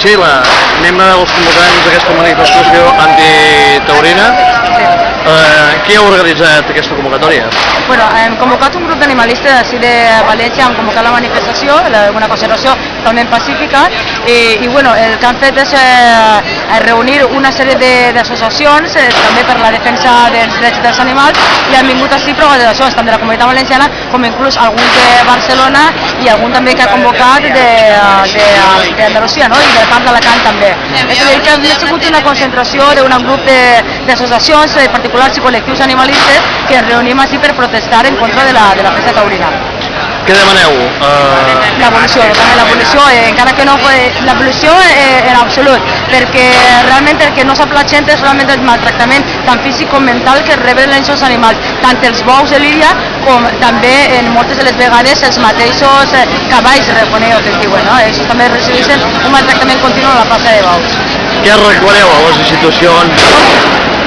Sheila, membre dels convocants d'aquesta manifestació antitaurina. Qui ha organitzat aquesta convocatòria? Bueno, hem convocat un grup d'animalistes d'ací de València, hem convocat la manifestació, una concentració totalment pacífica, i bueno, el que han fet és reunir una sèrie d'associacions també per la defensa dels drets dels animals, i han vingut així proves tant de la Comunitat Valenciana com inclús alguns de Barcelona i algun també que ha convocat d'Andalusia, no? I de part d'Alacant també. És a dir, que ha sigut una concentració d'un grup d'associacions particulars i col·lectius animalistes que ens reunim així per protestar en contra de la festa taurina. Què demaneu? L'abolició, també l'abolició, encara que no l'abolició en absolut, perquè realment el que no sap la gent és realment el maltractament tant físic com mental que reben els animals, tant els bous de l'illa com també en moltes de les vegades els mateixos cavalls reponeu, que diuen, no? Ells també recibeixen un maltractament continu a la plaça de bous. Què reclameu a les institucions?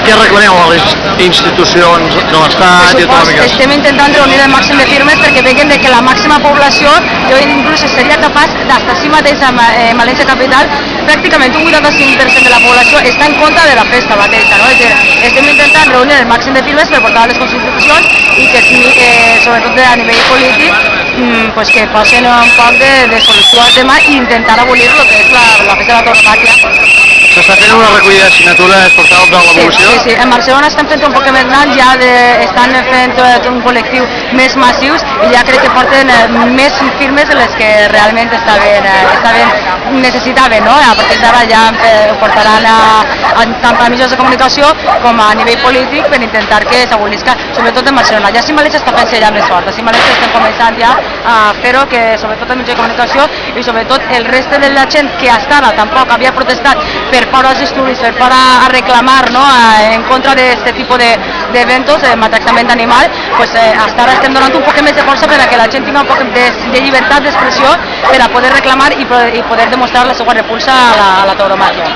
Què reclameu a les institucions de l'Estat i autonòmiques? Estem intentant reunir el màxim de firmes perquè veuen que la màxima població, jo inclús seria capaç d'estar així mateix a València Capital, pràcticament un 85% de la població està en contra de la festa mateixa, no? És a dir, estem intentant reunir el màxim de firmes per portar a les constitucions i que sí, sobretot a nivell polític, pues que posen un poc de solució al tema i intentar abolir el que és la festa de la tauromàquia. S'està fent una recollida de signatures per tal de l'evolució? Sí, en Barcelona estan fent un poc més gran, ja estan fent un col·lectiu més massius i ja crec que porten més firmes de les que realment necessitaven, no? A partir d'ara ja ho portaran tant a mitjans de comunicació com a nivell polític per intentar que s'abolisca, sobretot en Barcelona. Ja si València està fent ja més fort, si València estem començant ja a fer-ho, que sobretot en mitjans de comunicació i sobretot el reste de la gent que hasta ara tampoc havia protestat per por als estudis, per por a reclamar, ¿no? En contra de este tipo de eventos, de maltractament d'animal, pues hasta ara estem donant un poc més de força per a que la gent tingui un poc de llibertat d'expressió per a poder reclamar i poder demostrar la seva repulsa a la tauromàquia.